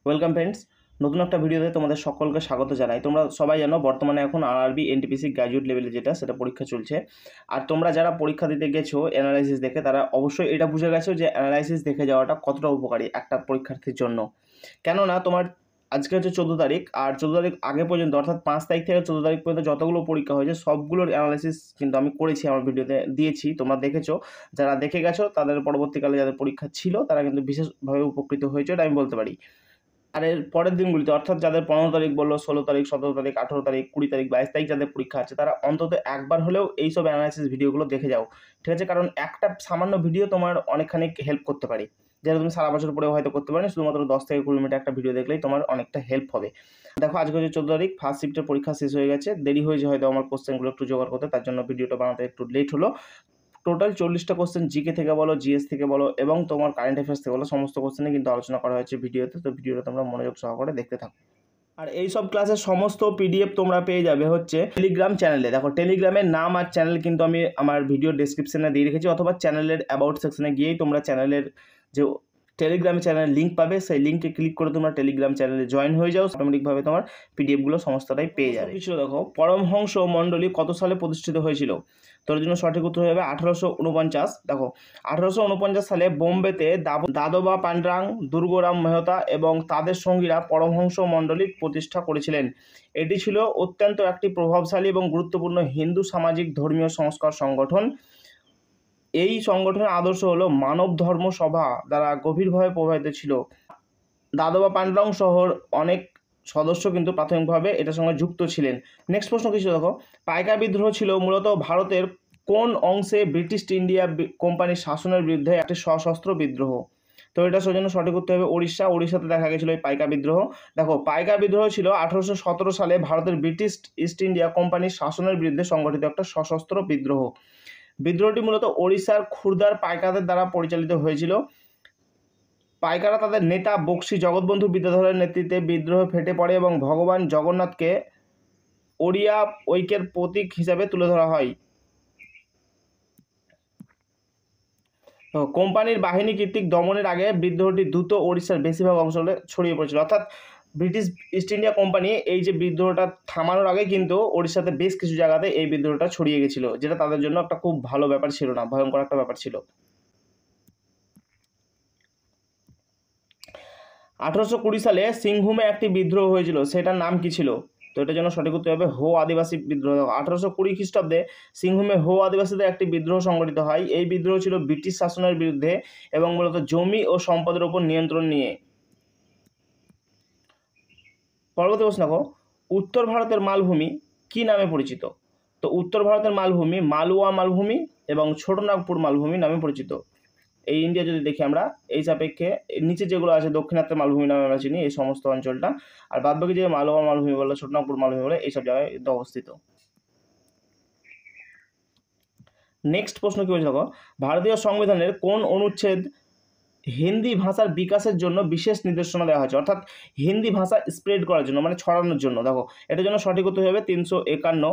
Welcome friends, নতুন একটা ভিডিওতে তোমাদের সকলকে স্বাগত জানাই। তোমরা সবাই জানো বর্তমানে এখন আরআরবি এনটিপিসি গ্র্যাজুয়েট লেভেলে সেটা পরীক্ষা চলছে। আর তোমরা যারা পরীক্ষা দিতে গেছো অ্যানালাইসিস দেখে, তারা অবশ্যই এটা বুঝে গেছো যে অ্যানালাইসিস দেখে যাওয়াটা কতটা উপকারী একটা পরীক্ষার্থীর জন্য। কেননা তোমার আজকে হচ্ছে 14 তারিখ, আর 14 তারিখ আগে পর্যন্ত অর্থাৎ 5 তারিখ থেকে 14 তারিখ পর্যন্ত যতগুলো পরীক্ষা হয়েছে সবগুলোর অ্যানালাইসিস কিন্তু আমি করেছি, আমার ভিডিওতে দিয়েছি, তোমরা দেখেছো। যারা দেখে গেছো তাদের পরবর্তীকালে যাদের পরীক্ষা ছিল তারা কিন্তু বিশেষভাবে উপকৃত হয়েছে, এটা আমি বলতে পারি। আর এর পরের দিনগুলিতে অর্থাৎ যাদের 15 তারিখ বললো, 16 তারিখ, 17 তারিখ, 18 তারিখ, 20 তারিখ, 22 তারিখ যাদের পরীক্ষা আছে, তারা অন্তত একবার হলেও এইসব অ্যানালাইসিস ভিডিওগুলো দেখে যাও, ঠিক আছে? কারণ একটা সামান্য ভিডিও তোমার অনেকখানি হেল্প করতে পারে, যেটা তুমি সারা বছর পরেও হয়তো করতে পারো, শুধুমাত্র 10 থেকে 20 মিনিট একটা ভিডিও দেখলেই তোমার অনেকটা হেল্প হবে। দেখো, আজকে হচ্ছে 14 তারিখ, ফার্স্ট শিফটের পরীক্ষা শেষ হয়ে গেছে, দেরি হয়েছে হয়তো আমার কোশ্চেনগুলো একটু জোগাড় করতে, তার জন্য ভিডিওটা বানাতে একটু লেট হলো। টোটাল 40টা কোশ্চেন জিকে থেকে বলো, জিএস থেকে বলো এবং তোমার কারেন্ট অ্যাফেয়ার্স থেকে বলো, সমস্ত কোশ্চেনে কিন্তু আলোচনা করা হয়েছে ভিডিওতে। তো ভিডিওটা তোমরা মনোযোগ সহকারে দেখতে থাকো। আর এই সব ক্লাসের সমস্ত পিডিএফ তোমরা পেয়ে যাবে হচ্ছে টেলিগ্রাম চ্যানেলে। দেখো, টেলিগ্রামের নাম আর চ্যানেল কিন্তু আমি আমার ভিডিও ডেসক্রিপশনে দিয়ে রেখেছি, অথবা চ্যানেলের অ্যাবাউট সেকশনে গিয়েই তোমরা চ্যানেলের যে টেলিগ্রাম চ্যানেলের লিঙ্ক পাবে, সেই লিঙ্কে ক্লিক করে তোমরা টেলিগ্রাম চ্যানেলে জয়েন হয়ে যাও, অটোমেটিকভাবে তোমার পিডিএফগুলো সমস্তটাই পেয়ে যাবে। কিছু দেখো, পরমহংস মণ্ডলী কত সালে প্রতিষ্ঠিত হয়েছিল? তোর জন্য সঠিক উত্তর হয়ে যাবে 1849। দেখো, 1849 সালে বোম্বেতে দাদোবা পান্ড্রাং, দুর্গারাম মেহতা এবং তাদের সঙ্গীরা পরমহংস মণ্ডলী প্রতিষ্ঠা করেছিলেন। এটি ছিল অত্যন্ত একটি প্রভাবশালী এবং গুরুত্বপূর্ণ হিন্দু সামাজিক ধর্মীয় সংস্কার সংগঠন। এই সংগঠনের আদর্শ হলো মানব ধর্ম সভা দ্বারা গভীরভাবে প্রভাবিত ছিল। দাদোবা পান্ড্রাং শহর অনেক সদস্য কিন্তু প্রাথমিকভাবে এটার সঙ্গে যুক্ত ছিলেন। নেক্সট প্রশ্ন কিছু দেখো, পাইকা বিদ্রোহ ছিল মূলত ভারতের কোন অংশে ব্রিটিশ ইন্ডিয়া কোম্পানির শাসনের বিরুদ্ধে একটি সশস্ত্র বিদ্রোহ? তো এটা জন্য সঠিক উত্তর হবে উড়িষ্যাতে দেখা গেছিল এই পাইকা বিদ্রোহ। দেখো, পাইকা বিদ্রোহ ছিল 1817 সালে ভারতের ব্রিটিশ ইস্ট ইন্ডিয়া কোম্পানির শাসনের বিরুদ্ধে সংগঠিত একটা সশস্ত্র বিদ্রোহ। বিদ্রোহটি মূলত ওড়িশার খুরদার পাইকাদের দ্বারা পরিচালিত হয়েছিল। পাইকারা তাদের নেতা বক্সী জগৎবন্ধু বিদ্যাধরের নেতৃত্বে বিদ্রোহে ফেটে পড়ে এবং ভগবান জগন্নাথকে ওড়িয়া ঐক্যের প্রতীক হিসাবে তুলে ধরা হয়। কোম্পানির বাহিনী কর্তৃক দমনের আগে বিদ্রোহটি দ্রুত ওড়িশার বেশিরভাগ অঞ্চলে ছড়িয়ে পড়েছিল, অর্থাৎ ব্রিটিশ ইস্ট ইন্ডিয়া কোম্পানি এই যে বিদ্রোহটা থামানোর আগে কিন্তু ওড়িশাতে বেশ কিছু জায়গাতে এই বিদ্রোহটা ছড়িয়ে গেছিল, যেটা তাদের জন্য একটা খুব ভালো ব্যাপার ছিল না, ভয়ঙ্কর একটা ব্যাপার ছিল। 1820 সালে সিংভূমে একটি বিদ্রোহ হয়েছিল, সেটার নাম কি ছিল? তো এটার জন্য সঠিক উত্তর হবে হো আদিবাসী বিদ্রোহ। 1820 খ্রিস্টাব্দে সিংভূমে হো আদিবাসীদের একটি বিদ্রোহ সংগঠিত হয়। এই বিদ্রোহ ছিল ব্রিটিশ শাসনের বিরুদ্ধে এবং মূলত জমি ও সম্পদের উপর নিয়ন্ত্রণ নিয়ে। পরবর্তী প্রশ্ন দেখো, উত্তর ভারতের মালভূমি কি নামে পরিচিত? তো উত্তর ভারতের মালভূমি মালওয়া মালভূমি এবং ছোটনাগপুর মালভূমি নামে পরিচিত। এই ইন্ডিয়া যদি দেখি আমরা, এই সাপেক্ষে নিচে যেগুলো আছে দক্ষিণাত্যের মালভূমি নামে আমরা চিনি এই সমস্ত অঞ্চলটা, আর বাদবাকি যে মালওয়া মালভূমি বলে, ছোটনাগপুর মালভূমি বলে, এইসব জায়গায় কিন্তু অবস্থিত। নেক্সট প্রশ্ন কি বলছে দেখো, ভারতীয় সংবিধানের কোন অনুচ্ছেদ হিন্দি ভাষার বিকাশের জন্য বিশেষ নির্দেশনা দেওয়া হয়েছে? অর্থাৎ হিন্দি ভাষা স্প্রেড করার জন্য, মানে ছড়ানোর জন্য। দেখো, এটার জন্য সঠিক উত্তর হবে 351।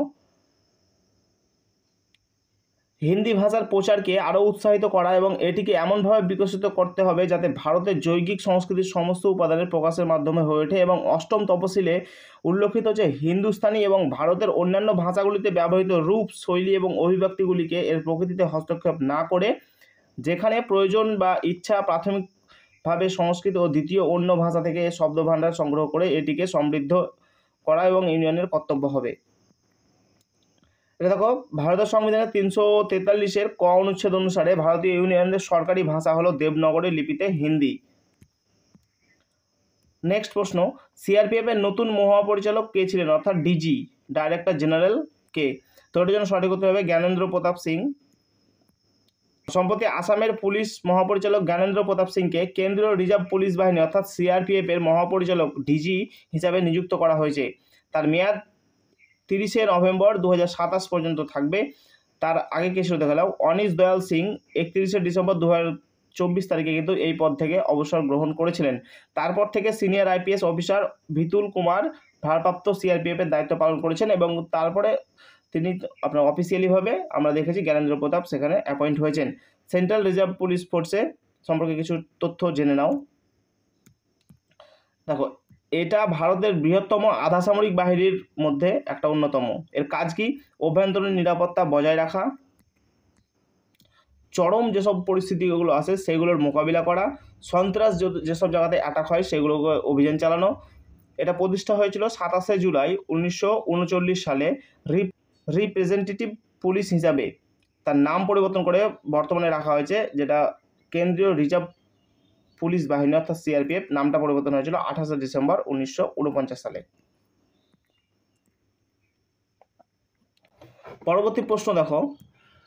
হিন্দি ভাষার প্রচারকে আরও উৎসাহিত করা এবং এটিকে এমনভাবে বিকশিত করতে হবে যাতে ভারতের জৈবিক সংস্কৃতির সমস্ত উপাদানের প্রকাশের মাধ্যমে হয়ে ওঠে, এবং অষ্টম তপশিলে উল্লেখিত যে হিন্দুস্তানি এবং ভারতের অন্যান্য ভাষাগুলিতে ব্যবহৃত রূপ, শৈলী এবং অভিব্যক্তিগুলিকে এর প্রকৃতিতে হস্তক্ষেপ না করে যেখানে প্রয়োজন বা ইচ্ছা প্রাথমিকভাবে সংস্কৃত ও দ্বিতীয় অন্য ভাষা থেকে শব্দভাণ্ডার সংগ্রহ করে এটিকে সমৃদ্ধ করা এবং ইউনিয়নের কর্তব্য হবে। এটা দেখো, ভারতের সংবিধানের 343-এর ক অনুচ্ছেদ অনুসারে ভারতীয় ইউনিয়নের সরকারি ভাষা হলো দেবনাগরী লিপিতে হিন্দি। নেক্সট প্রশ্ন, সিআরপিএফ এর নতুন মহাপরিচালক কে ছিলেন? অর্থাৎ ডিজি, ডাইরেক্টর জেনারেল কে? তো এটার জন্য সঠিক উত্তর হবে জ্ঞানেন্দ্র প্রতাপ সিং। সম্প্রতি আসামের পুলিশ মহাপরিচালক জ্ঞানেন্দ্র প্রতাপ সিংকে কেন্দ্রীয় রিজার্ভ পুলিশ বাহিনী অর্থাৎ সিআরপিএফ এর মহাপরিচালক ডিজি হিসাবে নিযুক্ত করা হয়েছে। তার মেয়াদ 30শে নভেম্বর 2027 পর্যন্ত থাকবে। তার আগে কে ছিল দেখে নাও, অনিশ দয়াল সিং 31শে ডিসেম্বর 2024 তারিখে কিন্তু এই পদ থেকে অবসর গ্রহণ করেছিলেন। তারপর থেকে সিনিয়র আইপিএস অফিসার ভিতুল কুমার ভারপ্রাপ্ত সিআরপিএফ এর দায়িত্ব পালন করেছেন, এবং তারপরে তিনি আপনার অফিসিয়ালিভাবে আমরা দেখেছি জ্ঞানেন্দ্র প্রতাপ সেখানে অ্যাপয়েন্ট হয়েছেন। সেন্ট্রাল রিজার্ভ পুলিশ ফোর্সে সম্পর্কে কিছু তথ্য জেনে নাও। দেখো এটা ভারতের বৃহত্তম আধা সামরিক বাহিনীর মধ্যে একটা অন্যতম। এর কাজ কি? অভ্যন্তরীণ নিরাপত্তা বজায় রাখা, চরম যেসব পরিস্থিতিগুলো আসে সেগুলোর মোকাবিলা করা, সন্ত্রাস যেসব জায়গাতে অ্যাটাক হয় সেগুলোকে অভিযান চালানো। এটা প্রতিষ্ঠা হয়েছিল 27শে জুলাই 1939 সালে রিপ্রেজেন্টেটিভ পুলিশ হিসাবে। তার নাম পরিবর্তন করে বর্তমানে রাখা হয়েছে, যেটা কেন্দ্রীয় রিজার্ভ পুলিশ বাহিনী অর্থাৎ সিআরপিএফ। নামটা পরিবর্তন হয়েছিল 28শে ডিসেম্বর 1949 সালে। পরবর্তী প্রশ্ন দেখো,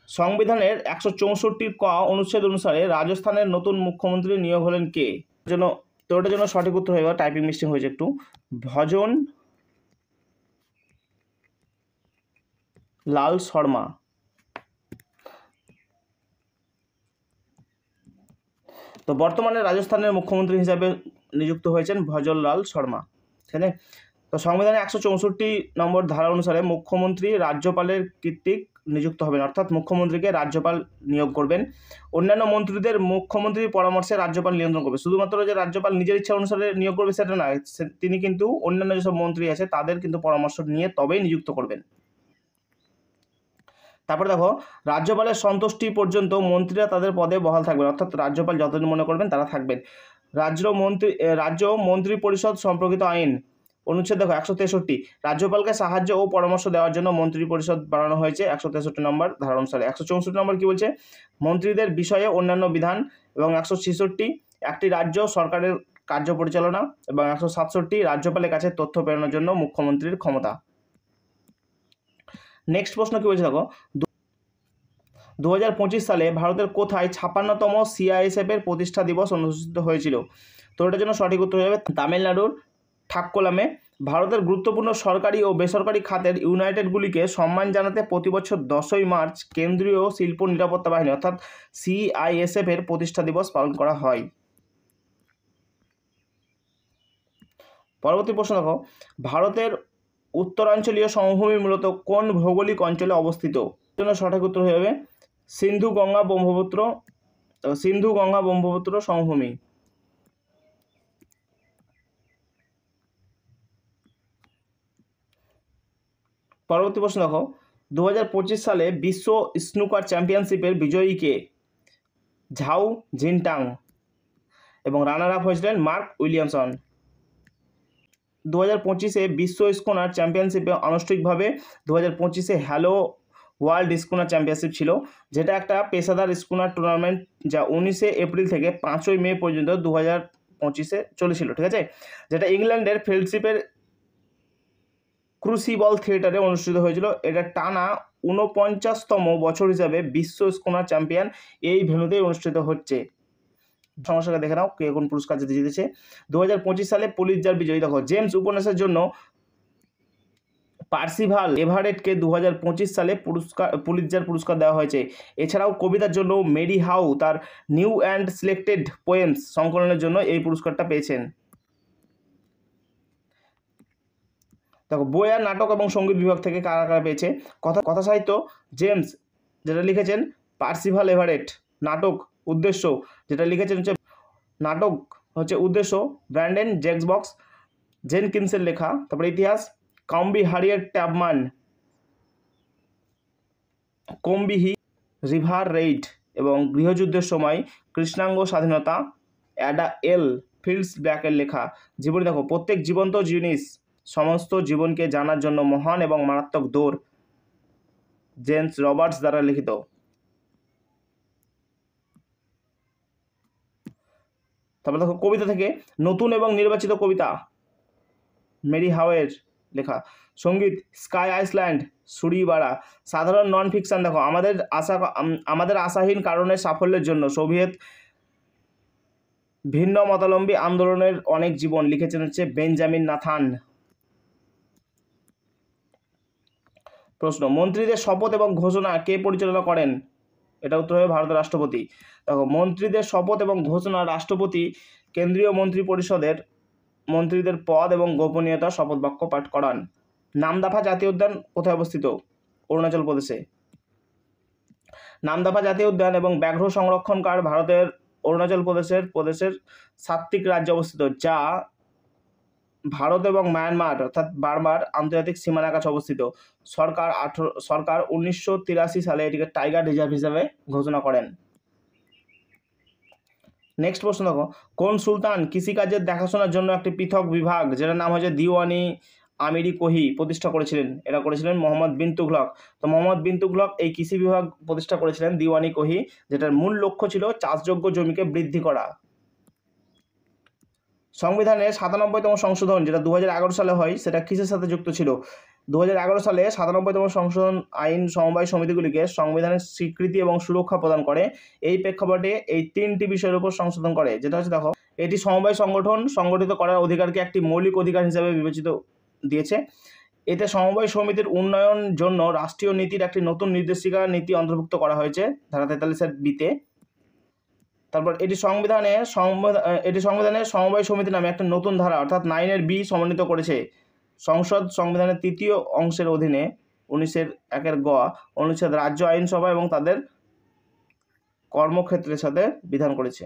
সংবিধানের 164 ক অনুচ্ছেদ অনুসারে রাজস্থানের নতুন মুখ্যমন্ত্রী নিয়োগ হলেন কে? তো ওটার জন্য সঠিক উত্তর হয়ে টাইপিং মিস্টেক হয়েছে একটু, ভজন লাল শর্মা। তো বর্তমানে রাজস্থানের মুখ্যমন্ত্রী হিসাবে নিযুক্ত হয়েছেন ভজন লাল শর্মা। ঠিক আছে। তো সংবিধানের 164 নম্বর ধারা অনুসারে মুখ্যমন্ত্রী রাজ্যপালের কর্তৃক নিযুক্ত হবেন, অর্থাৎ মুখ্যমন্ত্রীকে রাজ্যপাল নিয়োগ করবেন। অন্যান্য মন্ত্রীদের মুখ্যমন্ত্রীর পরামর্শে রাজ্যপাল নিয়ন্ত্রণ করবে। শুধুমাত্র যে রাজ্যপাল নিজের ইচ্ছা অনুসারে নিয়োগ করবে সেটা না, তিনি কিন্তু অন্যান্য যেসব মন্ত্রী আছে তাদের কিন্তু পরামর্শ নিয়ে তবেই নিযুক্ত করবেন। তারপরে দেখো, রাজ্যপালের সন্তুষ্টি পর্যন্ত মন্ত্রীরা তাদের পদে বহাল থাকবেন, অর্থাৎ রাজ্যপাল যতদিন মনে করবেন তারা থাকবেন। রাজ্য মন্ত্রী পরিষদ সম্পর্কিত আইন অনুচ্ছেদ দেখো 163, রাজ্যপালকে সাহায্য ও পরামর্শ দেওয়ার জন্য মন্ত্রী পরিষদ বানানো হয়েছে 163 নম্বর ধারা অনুসারে। 164 নম্বর কি বলছে? মন্ত্রীদের বিষয়ে অন্যান্য বিধান। এবং 166 একটি রাজ্য সরকারের কার্য পরিচালনা। এবং 167 রাজ্যপালের কাছে তথ্য প্রেরণের জন্য মুখ্যমন্ত্রীর ক্ষমতা। নেক্সট প্রশ্ন কি বলছে দেখো, 2025 সালে ভারতের কোথায় 56তম সিআইএসএফ এর প্রতিষ্ঠা দিবস অনুষ্ঠিত হয়েছিল? তো এটার জন্য সঠিক উত্তর হয়ে যাবে তামিলনাড়ুর ঠাক্কোলামে। ভারতের গুরুত্বপূর্ণ সরকারি ও বেসরকারি খাতের ইউনাইটেডগুলিকে সম্মান জানাতে প্রতি বছর 10ই মার্চ কেন্দ্রীয় শিল্প নিরাপত্তা বাহিনী অর্থাৎ সিআইএসএফ এর প্রতিষ্ঠা দিবস পালন করা হয়। পরবর্তী প্রশ্ন দেখো, ভারতের উত্তরাঞ্চলীয় সমভূমি মূলত কোন ভৌগোলিক অঞ্চলে অবস্থিত? এর জন্য সঠিক উত্তর হয়ে যাবে সিন্ধু গঙ্গা ব্রহ্মপুত্র সমভূমি। পরবর্তী প্রশ্ন দেখো, 2025 সালে বিশ্ব স্নুকার চ্যাম্পিয়নশিপের বিজয়ী কে? ঝাও জিনটাং। এবং রানার আপ হয়েছিলেন মার্ক উইলিয়ামসন। 2025 বিশ্ব স্কুনার চ্যাম্পিয়নশিপে আনুষ্ঠানিকভাবে 2025 হ্যালো ওয়ার্ল্ড স্কুনার চ্যাম্পিয়নশিপ ছিল, যেটা একটা পেশাদার স্কুনার টুর্নামেন্ট যা 19 এপ্রিল থেকে 5 মে পর্যন্ত 2025 চলেছিল। ঠিক আছে, যেটা ইংল্যান্ডের ফেলশিপের ক্রুসিবল থিয়েটারে অনুষ্ঠিত হয়েছিল। এটা টানা 49তম বছর হিসাবে বিশ্ব স্কুনার চ্যাম্পিয়ন এই ভেন্যুতেই অনুষ্ঠিত হচ্ছে। সমস্যাটা দেখে নাও কে কোন পুরস্কার জিতেছে। 2025 সালে পুলিৎজার বিজয়ী দেখো, জেমস উপন্যাসের জন্য পার্সিভাল এভারেটকে 2025 সালে পুলিৎজার পুরস্কার দেওয়া হয়েছে। এছাড়াও কবিতার জন্য মেরি হাউ তার নিউ অ্যান্ড সিলেক্টেড পোয়েমস সংকলনের জন্য এই পুরস্কারটা পেয়েছেন। দেখো, বই আর নাটক এবং সঙ্গীত বিভাগ থেকে কারা কারা পেয়েছে? কথা সাহিত্য জেমস যেটা লিখেছেন পার্সিভাল এভারেট। নাটক উদ্দেশ্য যেটা লিখেছেন হচ্ছে উদ্দেশ্য ব্র্যান্ডেন জেক্সবক্স জেনকিন্সের লেখা। তারপরে ইতিহাস কম্বি হারিয়েট ট্যাবম্যান কোম্বিহি রিভার রেইড। এবং গৃহযুদ্ধের সময় কৃষ্ণাঙ্গ স্বাধীনতা অ্যাডা এল ফিল্ডস ব্ল্যাকের লেখা। জীবনী দেখো, প্রত্যেক জীবন্ত জিনিস সমস্ত জীবনকে জানার জন্য মহান এবং মারাত্মক দৌড় জেমস রবার্টস দ্বারা লিখিত। তারপর দেখো, কবিতা থেকে নতুন এবং নির্বাচিত কবিতা মেরি হাওয়ের লেখা। সঙ্গীত স্কাই আইসল্যান্ড সুরিবাড়া। সাধারণ নন ফিকশন দেখো, আমাদের আশাহীন কারণে সাফল্যের জন্য সোভিয়েত ভিন্ন মতাবলম্বী আন্দোলনের অনেক জীবন লিখেছেন হচ্ছে বেঞ্জামিন নাথান। প্রশ্ন, মন্ত্রীদের শপথ এবং ঘোষণা কে পরিচালনা করেন? এটা উত্তর হবে ভারতের রাষ্ট্রপতি। দেখো, মন্ত্রীদের শপথ এবং ঘোষণা রাষ্ট্রপতি কেন্দ্রীয় মন্ত্রী পরিষদের মন্ত্রীদের পদ এবং গোপনীয়তা শপথ বাক্য পাঠ করান। নামদাফা জাতীয় উদ্যান কোথায় অবস্থিত? অরুণাচল প্রদেশে। নামদাফা জাতীয় উদ্যান এবং ব্যাঘ্র সংরক্ষণকার ভারতের অরুণাচল প্রদেশের সাত্ত্বিক রাজ্যে অবস্থিত, যা ভারত এবং মায়ানমার অর্থাৎ বার্মার আন্তর্জাতিক সীমানার কাছে অবস্থিত। সরকার 1983 সালে এটিকে টাইগার রিজার্ভ হিসেবে ঘোষণা করেন। নেক্সট প্রশ্ন দেখো, কোন সুলতান কৃষিকাজের দেখাশোনার জন্য একটি পৃথক বিভাগ যেটার নাম হচ্ছে দিওয়ানি আমিরি কোহি প্রতিষ্ঠা করেছিলেন? এটা করেছিলেন মোহাম্মদ বিন তুগলক। তো মোহাম্মদ বিন তুগলক এই কৃষি বিভাগ প্রতিষ্ঠা করেছিলেন দিওয়ানি কোহি, যেটার মূল লক্ষ্য ছিল চাষযোগ্য জমিকে বৃদ্ধি করা। সংবিধানের 97তম সংশোধন যেটা 2011 সালে হয়, সেটা কিসের সাথে যুক্ত ছিল? 2011 সালে 97তম সংশোধন আইন সমবায় সমিতিগুলিকে সংবিধানের স্বীকৃতি এবং সুরক্ষা প্রদান করে। এই প্রেক্ষাপটে এই 3টি বিষয়ের উপর সংশোধন করে, যেটা হচ্ছে দেখো, এটি সমবায় সংগঠন সংগঠিত করার অধিকারকে একটি মৌলিক অধিকার হিসেবে বিবেচিত দিয়েছে। এতে সমবায় সমিতির উন্নয়ন জন্য রাষ্ট্রীয় নীতির একটি নতুন নির্দেশিকা নীতি অন্তর্ভুক্ত করা হয়েছে ধারা 43-এর বিতে। তারপর এটি সংবিধানে সমবায় সমিতি নামে একটা নতুন ধারা অর্থাৎ 9-এর বি সমন্বিত করেছে। সংসদ সংবিধানের 3য় অংশের অধীনে 19-1 গ অনুচ্ছেদ রাজ্য আইনসভা এবং তাদের কর্মক্ষেত্রের সাথে বিধান করেছে।